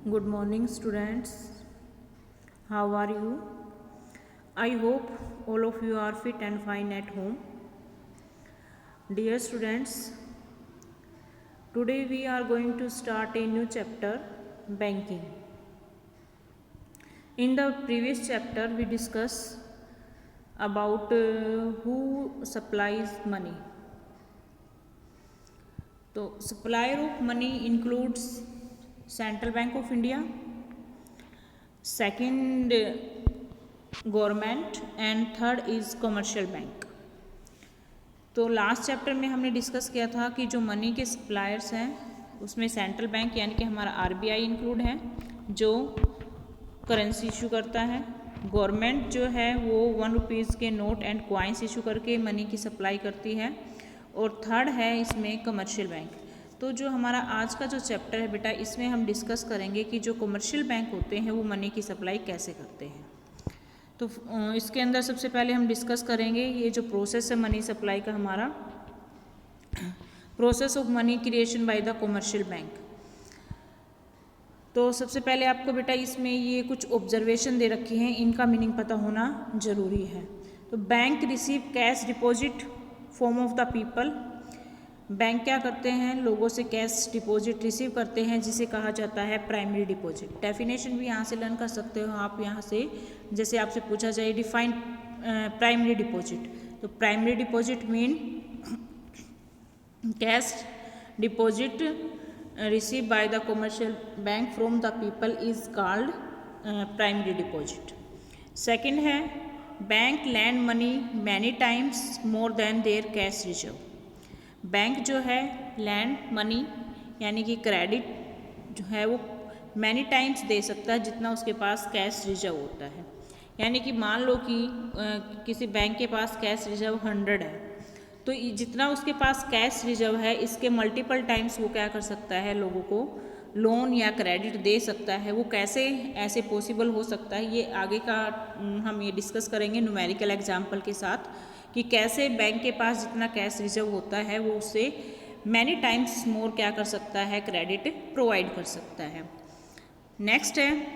Good morning, students. How are you? I hope all of you are fit and fine at home. Dear students, today we are going to start a new chapter, banking. In the previous chapter, we discussed about who supplies money. So, supplier of money includes Central Bank of India, second government and third is commercial bank. तो last chapter में हमने discuss किया था कि जो money के suppliers हैं उसमें सेंट्रल बैंक यानी कि हमारा आरबीआई इंक्लूड है जो करेंसी इशू करता है। गवर्नमेंट जो है वो 1 रुपीज़ के नोट एंड क्वाइंस इशू करके मनी की सप्लाई करती है। और थर्ड है इसमें कमर्शियल बैंक। तो जो हमारा आज का जो चैप्टर है बेटा, इसमें हम डिस्कस करेंगे कि जो कमर्शियल बैंक होते हैं वो मनी की सप्लाई कैसे करते हैं। तो इसके अंदर सबसे पहले हम डिस्कस करेंगे ये जो प्रोसेस है मनी सप्लाई का, हमारा process of money creation bye the commercial bank. तो सबसे पहले आपको बेटा इसमें ये कुछ ऑब्जर्वेशन दे रखी हैं, इनका मीनिंग पता होना जरूरी है। तो bank receive cash deposit form of the people. Bank क्या करते हैं, लोगों से कैश डिपॉजिट रिसीव करते हैं जिसे कहा जाता है प्राइमरी डिपॉजिट। डेफिनेशन भी यहाँ से लर्न कर सकते हो आप यहाँ से, जैसे आपसे पूछा जाए डिफाइन प्राइमरी डिपॉजिट। तो primary deposit mean cash deposit receive by the commercial bank from the people is called primary deposit. Second है bank lend money many times more than their cash reserve. Bank जो है land money यानी कि credit जो है वो many times they सकता है जितना उसके पास कैश रिजर्व होता है। यानी कि मान लो कि किसी बैंक के पास कैश रिजर्व 100 है, तो जितना उसके पास कैश रिजर्व है इसके मल्टीपल टाइम्स वो क्या कर सकता है, लोगों को लोन या क्रेडिट दे सकता है। वो कैसे ऐसे पॉसिबल हो सकता है, ये आगे का हम ये डिस्कस करेंगे न्यूमेरिकल एग्जाम्पल के साथ कि कैसे बैंक के पास जितना कैश रिजर्व होता है वो उससे मैनी टाइम्स मोर क्या कर सकता है, क्रेडिट प्रोवाइड कर सकता है। नेक्स्ट है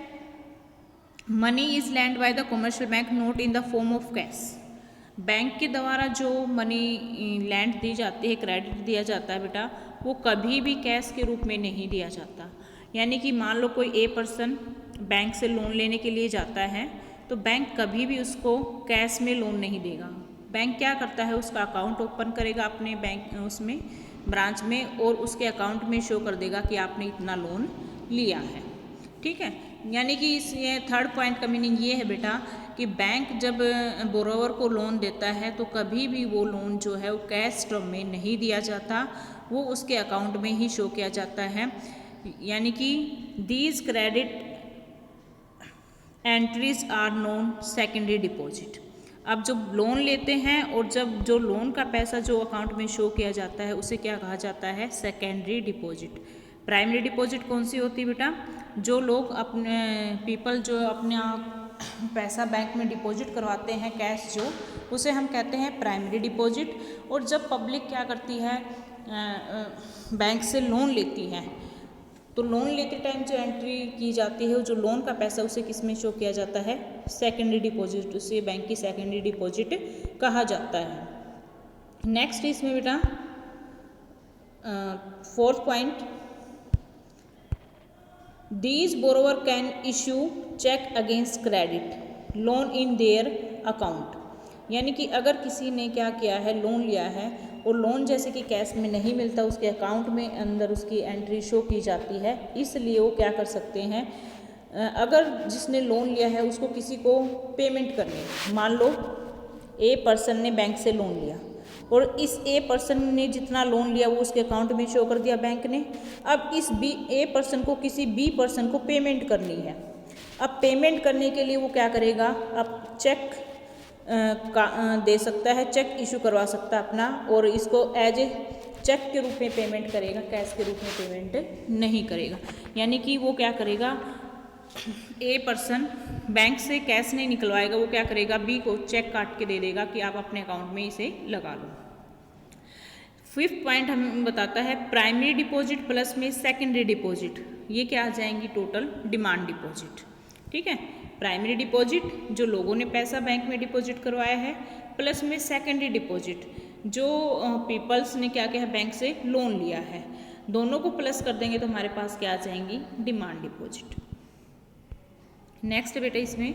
money is land bye the commercial bank note in the form of cash. Bank के द्वारा जो मनी लैंड दी जाती है, क्रेडिट दिया जाता है बेटा, वो कभी भी कैश के रूप में नहीं दिया जाता। यानी कि मान लो कोई ए पर्सन बैंक से लोन लेने के लिए जाता है तो बैंक कभी भी उसको कैश में लोन नहीं देगा। बैंक क्या करता है, उसका अकाउंट ओपन करेगा अपने बैंक उसमें ब्रांच में और उसके अकाउंट में शो कर देगा कि आपने इतना लोन लिया है। ठीक है, यानी कि इस ये थर्ड पॉइंट का मीनिंग ये है बेटा कि बैंक जब बोरोवर को लोन देता है तो कभी भी वो लोन जो है वो कैश टर्म में नहीं दिया जाता, वो उसके अकाउंट में ही शो किया जाता है। यानी कि these credit entries are known secondary deposit. अब जब लोन लेते हैं और जब जो लोन का पैसा जो अकाउंट में शो किया जाता है उसे क्या कहा जाता है, सेकेंडरी डिपॉजिट। प्राइमरी डिपॉजिट कौन सी होती है बेटा, जो लोग अपने पीपल जो अपने पैसा बैंक में डिपॉजिट करवाते हैं कैश जो, उसे हम कहते हैं प्राइमरी डिपॉजिट। और जब पब्लिक क्या करती है, बैंक से लोन लेती है, तो लोन लेते टाइम जो एंट्री की जाती है जो लोन का पैसा उसे किस में शो किया जाता है, सेकेंडरी डिपॉजिट। उसे बैंक की सेकेंडरी डिपॉजिट कहा जाता है। नेक्स्ट इसमें बेटा fourth point, these borrower can issue cheque against credit loan in their account. यानी कि अगर किसी ने क्या किया है, लोन लिया है और लोन जैसे कि कैश में नहीं मिलता, उसके अकाउंट में अंदर उसकी एंट्री शो की जाती है, इसलिए वो क्या कर सकते हैं, अगर जिसने लोन लिया है उसको किसी को पेमेंट करनी, मान लो ए पर्सन ने बैंक से लोन लिया और इस ए पर्सन ने जितना लोन लिया वो उसके अकाउंट में शो कर दिया बैंक ने। अब इस ए पर्सन को किसी बी पर्सन को पेमेंट करनी है। अब पेमेंट करने के लिए वो क्या करेगा, अब चेक दे सकता है, चेक इशू करवा सकता है अपना, और इसको एज ए चेक के रूप में पेमेंट करेगा, कैश के रूप में पेमेंट नहीं करेगा। यानी कि वो क्या करेगा, ए पर्सन बैंक से कैश नहीं निकलवाएगा, वो क्या करेगा, बी को चेक काट के दे देगा कि आप अपने अकाउंट में इसे लगा लो। 5th पॉइंट हमें बताता है प्राइमरी डिपॉजिट प्लस में सेकेंडरी डिपॉजिट, ये क्या आ जाएंगी टोटल डिमांड डिपॉजिट। ठीक है, प्राइमरी डिपॉजिट जो लोगों ने पैसा बैंक में डिपॉजिट करवाया है, प्लस में सेकेंडरी डिपॉजिट जो पीपल्स ने क्या किया है बैंक से लोन लिया है, दोनों को प्लस कर देंगे तो हमारे पास क्या आ जाएंगी डिमांड डिपॉजिट। नेक्स्ट बेटा इसमें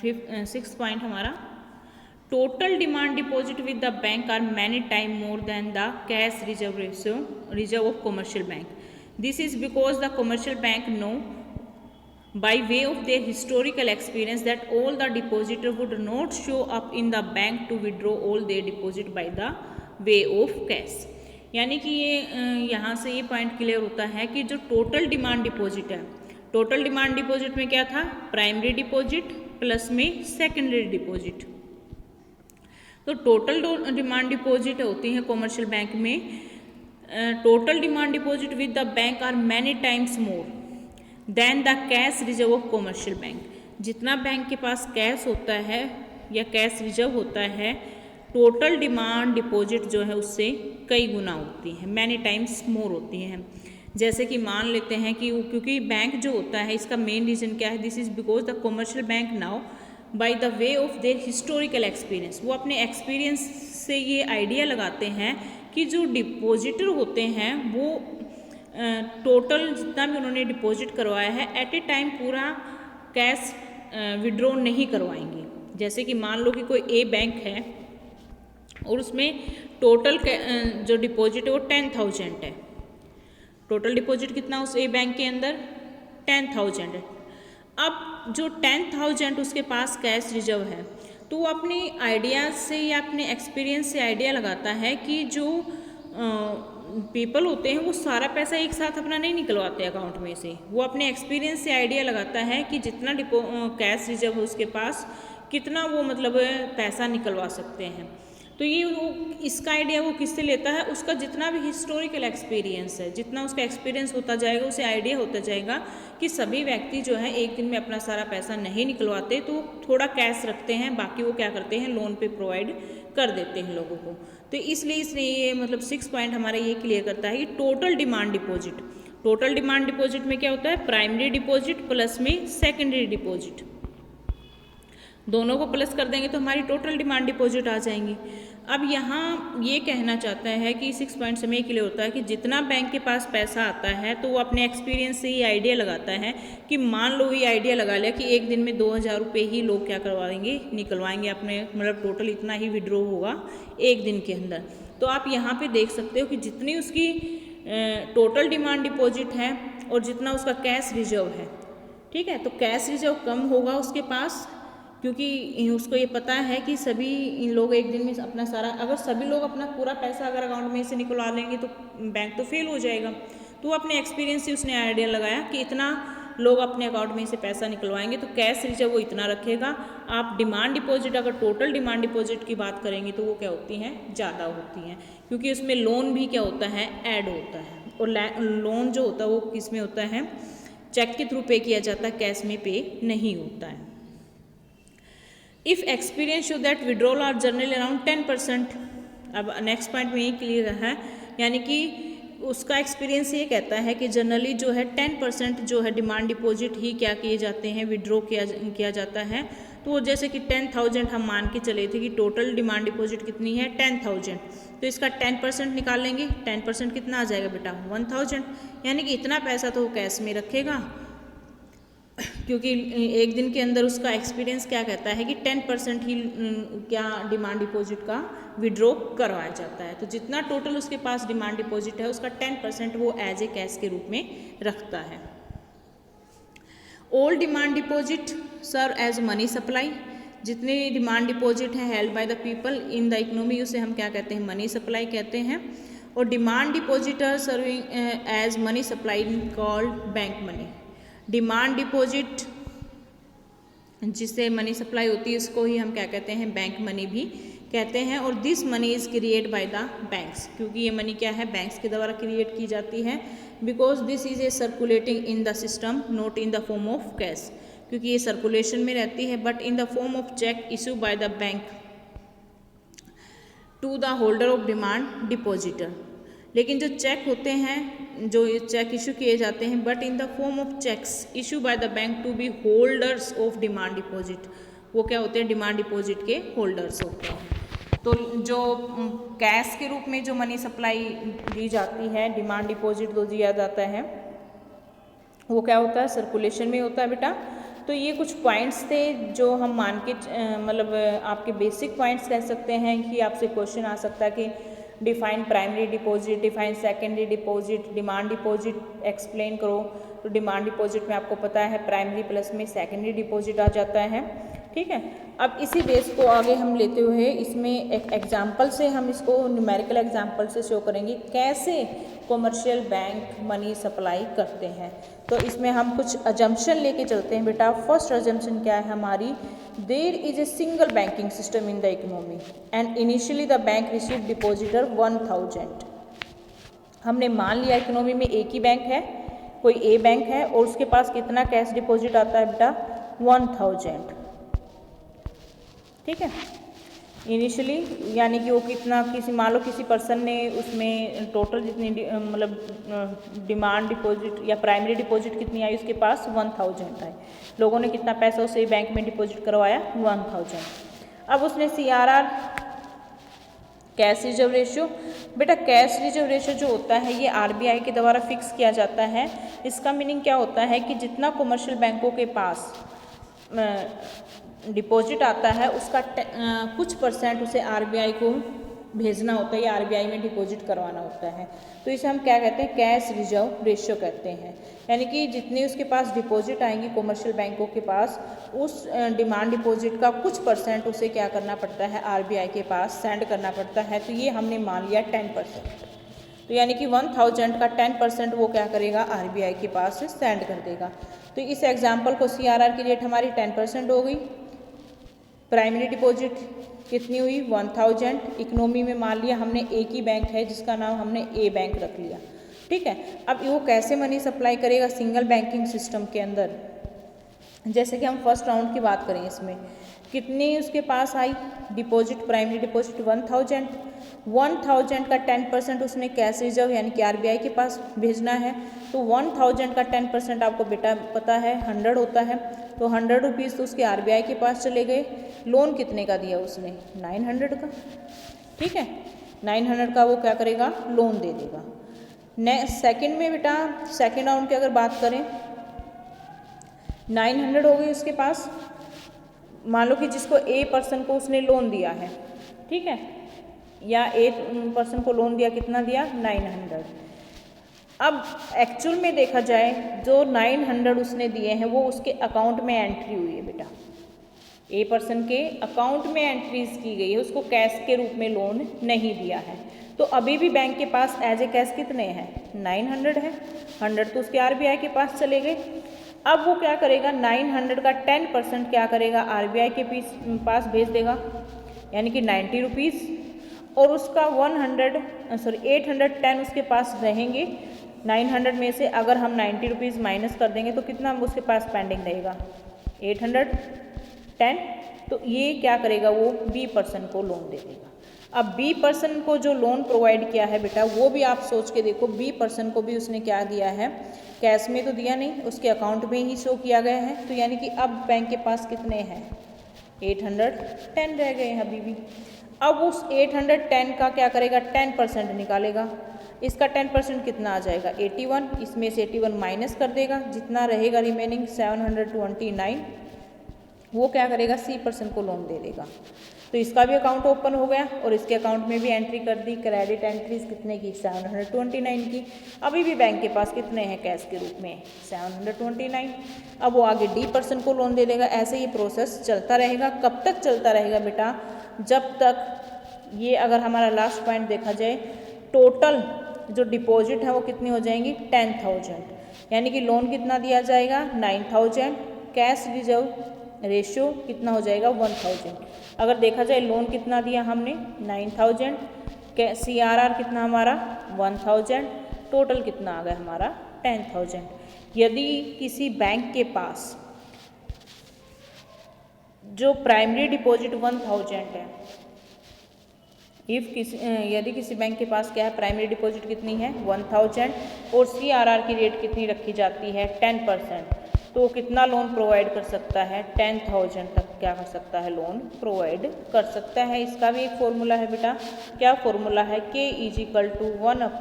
6th पॉइंट हमारा total demand deposit with the bank are many time more than the cash reserve of commercial bank. This is because the commercial bank know by way of their historical experience that all the depositor would not show up in the bank to withdraw all their deposit by the way of cash। यानी कि ये यहाँ से ये point clear होता है कि जो टोटल डिमांड डिपॉजिट है, टोटल डिमांड डिपॉजिट में क्या था प्राइमरी डिपॉजिट प्लस में सेकेंडरी डिपॉजिट। तो टोटल डिमांड डिपॉजिट होती है कमर्शियल बैंक में, total demand deposit with the bank are many times more than the cash reserve of commercial bank. जितना बैंक के पास कैश होता है या कैश रिजर्व होता है, टोटल डिमांड डिपॉजिट जो है उससे कई गुना होती है, मैनी टाइम्स मोर होती हैं। जैसे कि मान लेते हैं कि क्योंकि बैंक जो होता है इसका मेन रीज़न क्या है, this is because the commercial bank now by the way of their historical experience, वो अपने एक्सपीरियंस से ये आइडिया लगाते हैं कि जो डिपॉजिटर होते हैं वो टोटल जितना भी उन्होंने डिपॉजिट करवाया है एट ए टाइम पूरा कैश विड्रॉ नहीं करवाएंगे। जैसे कि मान लो कि कोई ए बैंक है और उसमें टोटल जो डिपॉजिट है वो 10,000 है। टोटल डिपॉजिट कितना उस ए बैंक के अंदर 10,000 है। अब जो 10,000 उसके पास कैश रिजर्व है तो वो अपनी आइडिया से या अपने एक्सपीरियंस से आइडिया लगाता है कि जो पीपल होते हैं वो सारा पैसा एक साथ अपना नहीं निकलवाते अकाउंट में से, वो अपने एक्सपीरियंस से आइडिया लगाता है कि जितना कैश रिजर्व है उसके पास कितना वो मतलब पैसा निकलवा सकते हैं। तो ये वो इसका आइडिया वो किससे लेता है, उसका जितना भी हिस्टोरिकल एक्सपीरियंस है, जितना उसका एक्सपीरियंस होता जाएगा उसे आइडिया होता जाएगा कि सभी व्यक्ति जो है एक दिन में अपना सारा पैसा नहीं निकलवाते, तो थोड़ा कैश रखते हैं, बाकी वो क्या करते हैं लोन पे प्रोवाइड कर देते हैं लोगों को। तो इसलिए इसने ये मतलब 6 पॉइंट हमारा ये क्लियर करता है कि total demand deposit, total demand deposit में क्या होता है प्राइमरी डिपॉजिट प्लस में सेकेंडरी डिपॉजिट, दोनों को प्लस कर देंगे तो हमारी टोटल डिमांड डिपॉजिट आ जाएंगी। अब यहाँ ये कहना चाहता है कि 6 पॉइंट से में क्लियर होता है कि जितना बैंक के पास पैसा आता है तो वो अपने एक्सपीरियंस से ये आइडिया लगाता है कि मान लो ये आइडिया लगा लिया कि एक दिन में 2,000 रुपये ही लोग क्या करवाएंगे निकलवाएंगे अपने, मतलब टोटल इतना ही विड्रॉ होगा एक दिन के अंदर। तो आप यहाँ पे देख सकते हो कि जितनी उसकी टोटल डिमांड डिपॉजिट है और जितना उसका कैश रिजर्व है, ठीक है, तो कैश रिजर्व कम होगा उसके पास क्योंकि उसको ये पता है कि सभी लोग एक दिन में अपना सारा, अगर सभी लोग अपना पूरा पैसा अगर अकाउंट में से निकलवा लेंगे तो बैंक तो फेल हो जाएगा। तो अपने एक्सपीरियंस से उसने आइडिया लगाया कि इतना लोग अपने अकाउंट में से पैसा निकलवाएंगे तो कैश रिजर्व वो इतना रखेगा। आप डिमांड डिपॉजिट अगर टोटल डिमांड डिपॉजिट की बात करेंगे तो वो क्या होती हैं ज़्यादा होती हैं, क्योंकि उसमें लोन भी क्या होता है ऐड होता है, और लोन जो होता है वो किस में होता है चेक के थ्रू पे किया जाता है, कैश में पे नहीं होता है। If experience show that withdrawal are generally around 10%। अब नेक्स्ट पॉइंट में ये क्लियर है, यानी कि उसका एक्सपीरियंस ये कहता है कि जनरली जो है 10% जो है डिमांड डिपॉजिट ही क्या किए जाते हैं विड्रॉ किया जाता है। तो जैसे कि 10,000 हम मान के चले थे कि टोटल डिमांड डिपॉजिट कितनी है 10,000, तो इसका 10% निकाल लेंगे, 10% कितना आ जाएगा बेटा 1,000, यानी कि इतना पैसा तो वो कैश में रखेगा क्योंकि एक दिन के अंदर उसका एक्सपीरियंस क्या कहता है कि 10% ही क्या डिमांड डिपॉजिट का विड्रॉ करवाया जाता है। तो जितना टोटल उसके पास डिमांड डिपॉजिट है उसका 10% वो एज ए कैश के रूप में रखता है। All demand deposit serve as money supply, जितने डिमांड डिपॉजिट है held by the people in the economy उसे हम क्या कहते हैं मनी सप्लाई कहते हैं। और demand depositor serving as money supply called bank money. Demand deposit जिससे मनी सप्लाई होती है इसको ही हम क्या कहते हैं बैंक मनी भी कहते हैं। और this money is create by the banks, क्योंकि ये मनी क्या है बैंक्स के द्वारा क्रिएट की जाती है। Because this is a circulating in the system not in the form of cash, क्योंकि ये सर्कुलेशन में रहती है, but in the form of cheque issue by the bank to the holder of demand depositor. लेकिन जो check होते हैं, जो चेक इशू किए जाते हैं, but in the form of cheques issue by the bank to be holders of demand deposit, वो क्या होते हैं, डिमांड डिपॉजिट के होल्डर्स होते हैं। तो जो कैश के रूप में जो मनी सप्लाई दी जाती है, डिमांड डिपॉजिट जो दिया जाता है, वो क्या होता है, सर्कुलेशन में होता है बेटा। तो ये कुछ पॉइंट्स थे जो हम मान के मतलब आपके बेसिक पॉइंट्स कह सकते हैं कि आपसे क्वेश्चन आ सकता है कि define primary deposit, define secondary deposit, demand deposit explain करो। तो डिमांड डिपॉजिट में आपको पता है प्राइमरी प्लस में सेकेंडरी डिपॉजिट आ जाता है, ठीक है। अब इसी बेस को आगे हम लेते हुए इसमें एक एग्जाम्पल से हम इसको न्यूमेरिकल एग्जाम्पल से शो करेंगे कैसे कॉमर्शियल बैंक मनी सप्लाई करते हैं। तो इसमें हम कुछ अजम्पशन लेके चलते हैं बेटा। फर्स्ट अजम्पशन क्या है हमारी, there is a single banking system in the economy and initially the bank receive depositor 1000। हमने मान लिया इकोनॉमी में एक ही बैंक है, कोई ए बैंक है, और उसके पास कितना कैश डिपॉजिट आता है बेटा, 1000, ठीक है। इनिशियली यानी कि वो कितना, किसी मान लो किसी पर्सन ने उसमें टोटल जितनी मतलब डिमांड डिपॉजिट या प्राइमरी डिपॉजिट कितनी आई, उसके पास 1000 आई। लोगों ने कितना पैसा उसे बैंक में डिपॉजिट करवाया, 1000। अब उसने CRR कैश रिजर्व रेशियो, बेटा कैश रिजर्व रेशियो जो होता है ये RBI के द्वारा फिक्स किया जाता है। इसका मीनिंग क्या होता है कि जितना कमर्शियल बैंकों के पास डिपॉजिट आता है उसका कुछ परसेंट उसे RBI को भेजना होता है या RBI में डिपॉजिट करवाना होता है। तो इसे हम क्या कहते हैं, कैश रिजर्व रेशियो कहते हैं। यानी कि जितनी उसके पास डिपॉजिट आएंगी कमर्शियल बैंकों के पास, उस डिमांड डिपॉजिट का कुछ परसेंट उसे क्या करना पड़ता है, RBI के पास सेंड करना पड़ता है। तो ये हमने मान लिया 10%। तो यानी कि 1000 का 10% वो क्या करेगा, RBI के पास सेंड कर देगा। तो इस एग्जाम्पल को CRR की रेट हमारी 10% हो गई। प्राइमरी डिपॉजिट कितनी हुई, 1000। इकोनॉमी में मान लिया हमने एक ही बैंक है जिसका नाम हमने ए बैंक रख लिया, ठीक है। अब वो कैसे मनी सप्लाई करेगा सिंगल बैंकिंग सिस्टम के अंदर, जैसे कि हम फर्स्ट राउंड की बात करें, इसमें कितनी उसके पास आई डिपॉजिट, प्राइमरी डिपॉजिट 1000। 1000 का 10% उसने कैश रिजर्व यानी कि RBI के पास भेजना है। तो 1000 का 10% आपको बेटा पता है 100 होता है। तो 100 रुपीज़ तो उसके RBI के पास चले गए। लोन कितने का दिया उसने, 900 का, ठीक है। 900 का वो क्या करेगा, लोन दे देगा। सेकंड में बेटा सेकंड राउंड की अगर बात करें, 900 हो गई उसके पास। मान लो कि जिसको ए पर्सन को उसने लोन दिया है, ठीक है, या ए पर्सन को लोन दिया, कितना दिया, 900। अब एक्चुअल में देखा जाए जो 900 उसने दिए हैं वो उसके अकाउंट में एंट्री हुई है बेटा, ए पर्सन के अकाउंट में एंट्रीज की गई है, उसको कैश के रूप में लोन नहीं दिया है। तो अभी भी बैंक के पास एज ए कैश कितने हैं, 900 है। 100 तो उसके RBI के पास चले गए। अब वो क्या करेगा, 900 का 10% क्या करेगा, RBI के पास भेज देगा, यानी कि 90 रुपीज़, और उसका 810 उसके पास रहेंगे। 900 में से अगर हम 90 रुपीज़ माइनस कर देंगे तो कितना उसके पास पेंडिंग रहेगा, 810। तो ये क्या करेगा, वो B पर्सन को लोन दे देगा। अब B पर्सन को जो लोन प्रोवाइड किया है बेटा, वो भी आप सोच के देखो, B पर्सन को भी उसने क्या दिया है, कैश में तो दिया नहीं, उसके अकाउंट में ही शो किया गया है। तो यानी कि अब बैंक के पास कितने हैं, 810 रह गए हैं अभी भी। अब उस 810 का क्या करेगा, 10% निकालेगा। इसका 10% कितना आ जाएगा, 81। इसमें से 81 माइनस कर देगा, जितना रहेगा रिमेनिंग 729, वो क्या करेगा, C पर्सन को लोन दे देगा। तो इसका भी अकाउंट ओपन हो गया और इसके अकाउंट में भी एंट्री कर दी, क्रेडिट एंट्रीज कितने की, 729 की। अभी भी बैंक के पास कितने हैं कैश के रूप में, 729। अब वो आगे D पर्सन को लोन दे देगा। ऐसे ही प्रोसेस चलता रहेगा। कब तक चलता रहेगा बेटा, जब तक ये, अगर हमारा लास्ट पॉइंट देखा जाए, टोटल जो डिपॉजिट है वो कितनी हो जाएंगी, 10,000, यानी कि लोन कितना दिया जाएगा, 9,000। कैश रिजर्व रेशियो कितना हो जाएगा, 1000। अगर देखा जाए लोन कितना दिया हमने, 9,000, CRR कितना हमारा 1000, टोटल कितना आ गया हमारा 10,000। यदि किसी बैंक के पास जो प्राइमरी डिपॉजिट 1000 है, यदि किसी बैंक के पास क्या है, प्राइमरी डिपॉजिट कितनी है 1000 और CRR की रेट कितनी रखी जाती है 10%, तो कितना लोन प्रोवाइड कर सकता है 10,000 तक क्या कर सकता है लोन प्रोवाइड कर सकता है। इसका भी एक फॉर्मूला है बेटा, क्या फॉर्मूला है, K =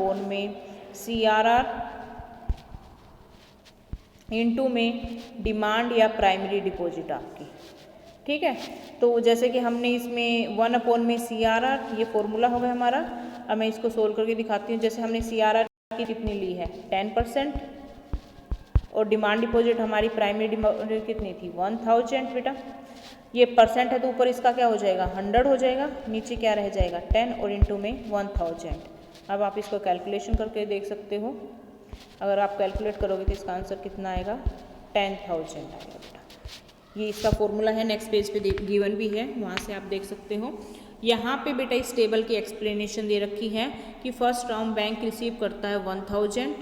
1 में CRR इंटू में डिमांड या प्राइमरी डिपॉजिट आपकी, ठीक है। तो जैसे कि हमने इसमें 1 में CRR, ये फॉर्मूला होगा हमारा। अब मैं इसको सोल्व करके दिखाती हूँ। जैसे हमने CRR की कितनी ली है 10% और डिमांड डिपॉजिट हमारी प्राइमरी डिपॉजिट कितनी थी 1000 बेटा, ये परसेंट है तो ऊपर इसका क्या हो जाएगा 100 हो जाएगा, नीचे क्या रह जाएगा 10 और इंटू में 1000। अब आप इसको कैलकुलेशन करके देख सकते हो, अगर आप कैलकुलेट करोगे तो इसका आंसर कितना आएगा 10,000 आएगा बेटा। ये इसका फॉर्मूला है, नेक्स्ट पेज पे गिवन भी है, वहाँ से आप देख सकते हो। यहाँ पे बेटा इस टेबल की एक्सप्लेनेशन दे रखी है कि फर्स्ट टर्म बैंक रिसीव करता है 1000,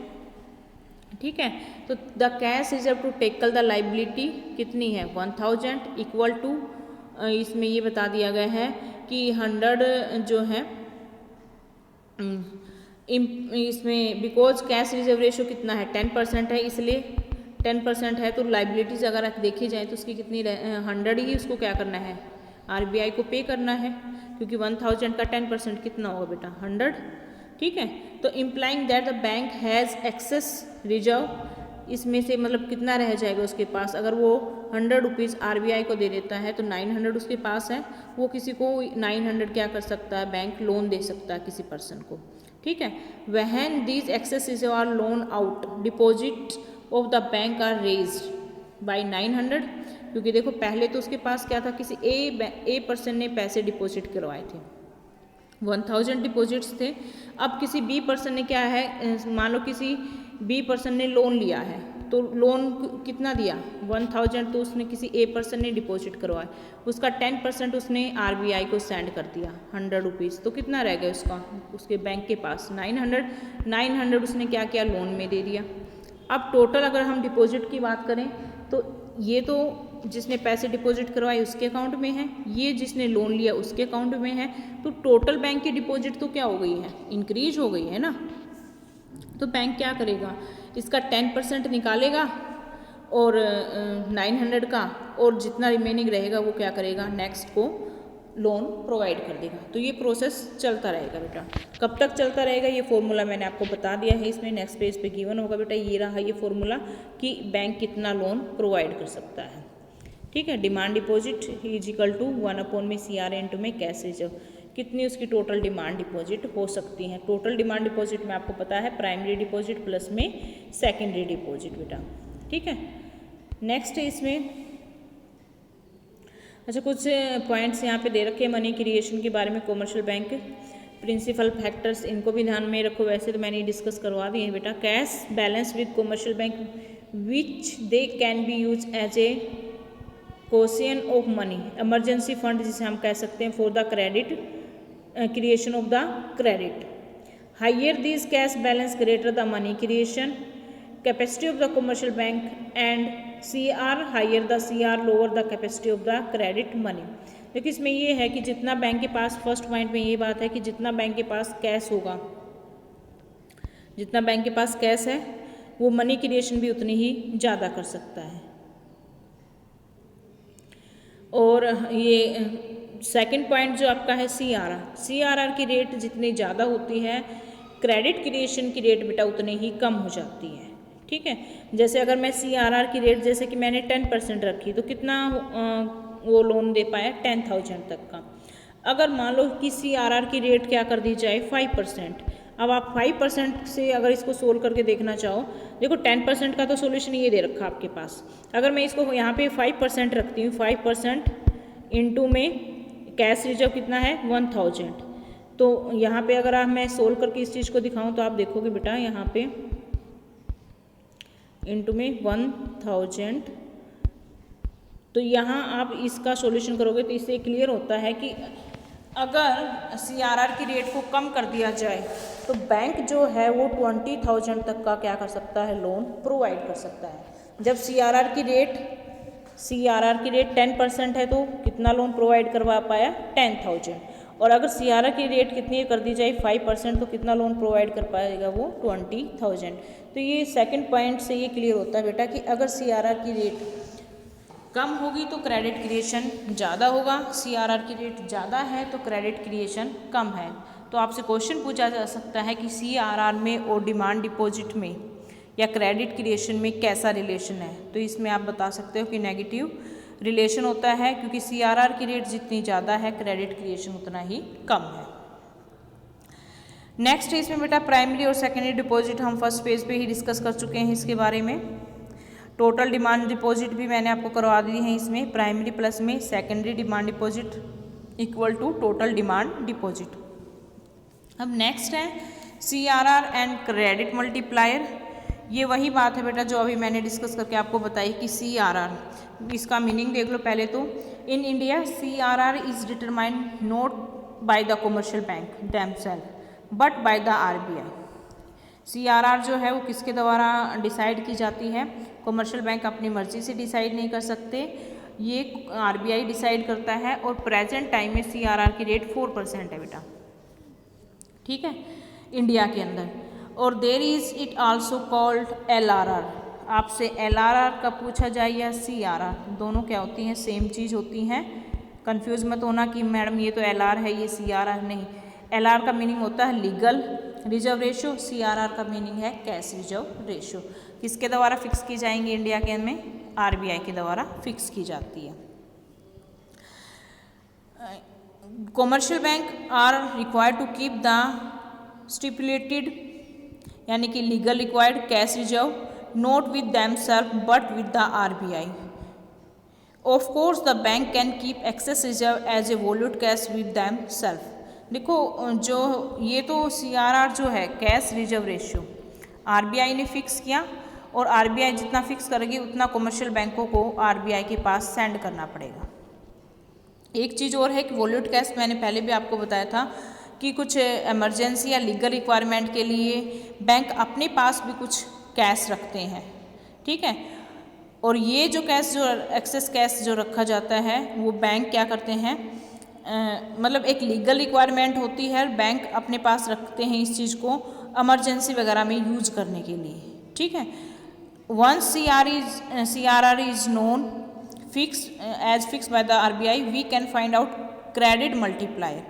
ठीक है। तो the cash reserve to tackle the liability कितनी है 1000 इक्वल टू, इसमें ये बता दिया गया है कि 100 जो है इसमें बिकॉज कैश रिजर्व रेशो कितना है 10% है, इसलिए 10% है तो लाइबिलिटीज़ अगर देखी जाए तो उसकी कितनी 100 ही उसको क्या करना है RBI को पे करना है, क्योंकि 1000 का 10% कितना होगा बेटा 100, ठीक है। तो implying that the bank has excess reserve, इसमें से मतलब कितना रह जाएगा उसके पास, अगर वो 100 रुपीज़ RBI को दे देता है तो 900 उसके पास है, वो किसी को 900 क्या कर सकता है बैंक लोन दे सकता है किसी पर्सन को, ठीक है। When these excess reserve are loan out deposit of the bank are raised by 900, क्योंकि देखो पहले तो उसके पास क्या था, किसी ए पर्सन ने पैसे डिपॉजिट करवाए थे 1000 डिपॉजिट्स थे। अब किसी बी पर्सन ने क्या है, मान लो किसी बी पर्सन ने लोन लिया है, तो लोन कितना दिया 1000, तो उसने किसी ए पर्सन ने डिपॉजिट करवाया, उसका 10% उसने RBI को सेंड कर दिया 100 रुपीज़, तो कितना रह गया उसका उसके बैंक के पास 900 उसने क्या किया लोन में दे दिया। अब टोटल अगर हम डिपॉजिट की बात करें तो ये तो जिसने पैसे डिपॉजिट करवाए उसके अकाउंट में है, ये जिसने लोन लिया उसके अकाउंट में है, तो टोटल बैंक की डिपॉजिट तो क्या हो गई है इंक्रीज हो गई है ना। तो बैंक क्या करेगा, इसका 10% निकालेगा और 900 का, और जितना रिमेनिंग रहेगा वो क्या करेगा नेक्स्ट को लोन प्रोवाइड कर देगा। तो ये प्रोसेस चलता रहेगा बेटा। कब तक चलता रहेगा ये फॉर्मूला मैंने आपको बता दिया है, इसमें नेक्स्ट पेज पे गिवन होगा बेटा। ये रहा ये फॉर्मूला कि बैंक कितना लोन प्रोवाइड कर सकता है, ठीक है। डिमांड डिपॉजिट = 1 में CRR इंटू में कैश रिजर्व, कितनी उसकी टोटल डिमांड डिपॉजिट हो सकती है। टोटल डिमांड डिपॉजिट में आपको पता है प्राइमरी डिपॉजिट प्लस में सेकेंडरी डिपॉजिट बेटा, ठीक है। नेक्स्ट है इसमें अच्छा कुछ पॉइंट्स यहाँ पे दे रखे हैं मनी क्रिएशन के बारे में, कॉमर्शियल बैंक प्रिंसिपल फैक्टर्स, इनको भी ध्यान में रखो। वैसे तो मैंने डिस्कस करवा दिए हैं बेटा। Cash balance with commercial bank which they can be use as a cushion of money, emergency fund जिसे हम कह सकते हैं for the credit creation of the credit. Higher this cash balance greater the money creation capacity of the commercial bank and CR higher the CR lower the capacity of the credit money. देखिए इसमें ये है कि जितना bank के पास, first point में ये बात है कि जितना बैंक के पास कैश होगा, जितना बैंक के पास कैश है वो मनी क्रिएशन भी उतनी ही ज़्यादा कर सकता है। और ये सेकंड पॉइंट जो आपका है CRR की रेट जितनी ज़्यादा होती है क्रेडिट क्रिएशन की रेट बेटा उतनी ही कम हो जाती है, ठीक है। जैसे अगर मैं CRR की रेट जैसे कि मैंने 10% रखी तो कितना वो लोन दे पाया 10,000 तक का। अगर मान लो कि CRR की रेट क्या कर दी जाए 5%, अब आप 5% से अगर इसको सोल्व करके देखना चाहो, देखो 10% का तो सोल्यूशन ये दे रखा आपके पास। अगर मैं इसको यहाँ पे 5% रखती हूँ, 5% इंटू में कैश रिजर्व कितना है 1000, तो यहाँ पे अगर आप मैं सोल्व करके इस चीज़ को दिखाऊँ तो आप देखोगे बेटा यहाँ पे इंटू में 1000, तो यहाँ आप इसका सॉल्यूशन करोगे तो इससे क्लियर होता है कि अगर CRR की रेट को कम कर दिया जाए तो बैंक जो है वो 20,000 तक का क्या कर सकता है लोन प्रोवाइड कर सकता है। जब CRR की रेट CRR की रेट 10% है तो कितना लोन प्रोवाइड करवा पाया 10,000, और अगर CRR की रेट कितनी कर दी जाए 5% तो कितना लोन प्रोवाइड कर पाएगा वो 20,000। तो ये सेकंड पॉइंट से ये क्लियर होता है बेटा कि अगर CRR की रेट कम होगी तो क्रेडिट क्रिएशन ज़्यादा होगा, CRR की रेट ज़्यादा है तो क्रेडिट क्रिएशन कम है। तो आपसे क्वेश्चन पूछा जा सकता है कि CRR में और डिमांड डिपॉजिट में या क्रेडिट क्रिएशन में कैसा रिलेशन है, तो इसमें आप बता सकते हो कि नेगेटिव रिलेशन होता है, क्योंकि CRR की रेट जितनी ज़्यादा है क्रेडिट क्रिएशन उतना ही कम है। नेक्स्ट है इसमें बेटा प्राइमरी और सेकेंडरी डिपॉजिट, हम फर्स्ट पेज पे ही डिस्कस कर चुके हैं इसके बारे में। टोटल डिमांड डिपॉजिट भी मैंने आपको करवा दी है इसमें, प्राइमरी प्लस में secondary demand deposit equal to total demand deposit. अब नेक्स्ट है CRR एंड क्रेडिट मल्टीप्लायर। ये वही बात है बेटा जो अभी मैंने डिस्कस करके आपको बताई कि CRR, इसका मीनिंग देख लो पहले तो। In India CRR is determined not by the commercial bank themselves but by the RBI। CRR जो है वो किसके द्वारा डिसाइड की जाती है, कॉमर्शियल बैंक अपनी मर्जी से डिसाइड नहीं कर सकते, ये RBI डिसाइड करता है। और प्रेजेंट टाइम में CRR की रेट 4% है बेटा, ठीक है, इंडिया के अंदर। और there is it also called LRR। आपसे LRR का पूछा जाए या CRR, दोनों क्या होती हैं, सेम चीज़ होती हैं। कंफ्यूज मत होना कि मैडम ये तो LR है ये CRR नहीं। LR का मीनिंग होता है लीगल रिजर्व रेशो, CRR का मीनिंग है कैश रिजर्व रेशो। किसके द्वारा फिक्स की जाएंगी इंडिया के में, RBI के द्वारा फिक्स की जाती है। Commercial bank are required to keep the stipulated यानी कि legal required cash reserve not with them self but with the RBI। Of course the bank can keep excess reserve as a vault cash with them self. देखो जो ये तो CRR जो है cash reserve ratio RBI ने fix किया, और RBI जितना फिक्स करेगी उतना कॉमर्शियल बैंकों को RBI के पास सेंड करना पड़ेगा। एक चीज़ और है कि वॉल्यूट कैश, मैंने पहले भी आपको बताया था कि कुछ इमरजेंसी या लीगल रिक्वायरमेंट के लिए बैंक अपने पास भी कुछ कैश रखते हैं, ठीक है। और ये जो कैश जो एक्सेस कैश जो रखा जाता है वो बैंक क्या करते हैं, मतलब एक लीगल रिक्वायरमेंट होती है, बैंक अपने पास रखते हैं इस चीज़ को इमरजेंसी वगैरह में यूज करने के लिए, ठीक है। Once CRR is known fix as fix by the RBI we can find out credit multiplier.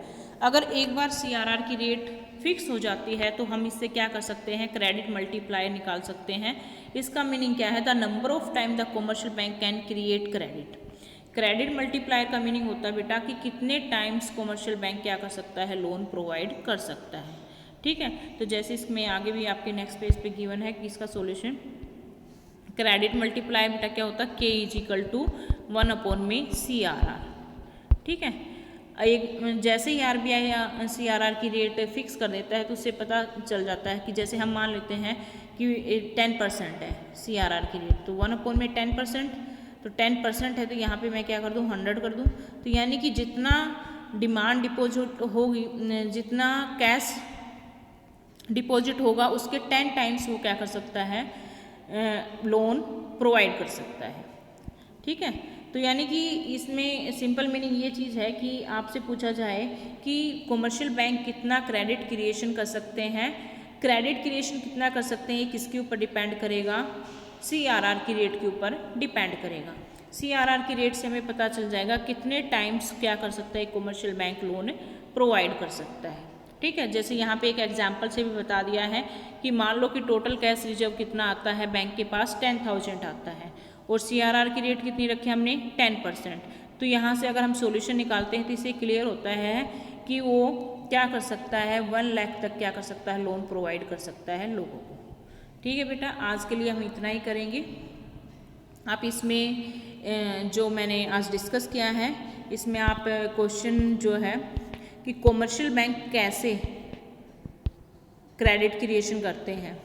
अगर एक बार CRR की रेट फिक्स हो जाती है तो हम इससे क्या कर सकते हैं, क्रेडिट मल्टीप्लायर निकाल सकते हैं। इसका मीनिंग क्या है, the number of time the commercial bank can create credit. Credit multiplier का मीनिंग होता है बेटा कि कितने टाइम्स कॉमर्शियल बैंक क्या कर सकता है, लोन प्रोवाइड कर सकता है, ठीक है। तो जैसे इसमें आगे भी आपके नेक्स्ट पेज पे गिवन है कि इसका सॉल्यूशन क्रेडिट मल्टीप्लायर बेटा क्या होता है, K इज इक्वल टू 1/में CRR, ठीक है। एक जैसे ही RBI या CRR की रेट फिक्स कर देता है तो उससे पता चल जाता है कि जैसे हम मान लेते हैं कि 10% है CRR की रेट, तो 1/में 10%, तो 10% है तो यहाँ पे मैं क्या कर दूँ 100 कर दूँ। तो यानी कि जितना डिमांड डिपॉजिट होगी, जितना कैश डिपॉजिट होगा उसके 10 टाइम्स वो क्या कर सकता है, लोन प्रोवाइड कर सकता है, ठीक है। तो यानी कि इसमें सिंपल मीनिंग ये चीज़ है कि आपसे पूछा जाए कि कॉमर्शियल बैंक कितना क्रेडिट क्रिएशन कर सकते हैं, क्रेडिट क्रिएशन कितना कर सकते हैं, ये किसके ऊपर डिपेंड करेगा, CRR की रेट के ऊपर डिपेंड करेगा। CRR की रेट से हमें पता चल जाएगा कितने टाइम्स क्या कर सकता है कॉमर्शियल बैंक लोन प्रोवाइड कर सकता है, ठीक है। जैसे यहाँ पे एक एग्जांपल से भी बता दिया है कि मान लो कि टोटल कैश रिजर्व कितना आता है बैंक के पास 10,000 आता है, और CRR की रेट कितनी रखी हमने 10%। तो यहाँ से अगर हम सॉल्यूशन निकालते हैं तो इससे क्लियर होता है कि वो क्या कर सकता है, 1 लाख तक क्या कर सकता है, लोन प्रोवाइड कर सकता है लोगों को, ठीक है बेटा। आज के लिए हम इतना ही करेंगे। आप इसमें जो मैंने आज डिस्कस किया है इसमें आप क्वेश्चन जो है कि कॉमर्शियल बैंक कैसे क्रेडिट क्रिएशन करते हैं,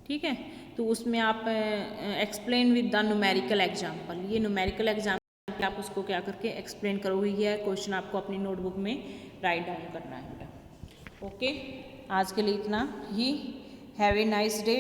ठीक है, तो उसमें आप explain with the numerical example, ये न्यूमेरिकल एग्जाम्पल आप उसको क्या करके एक्सप्लेन करोगे, ये क्वेश्चन आपको अपनी नोटबुक में राइट डाउन करना है बेटा। ओके, आज के लिए इतना ही। Have a nice day.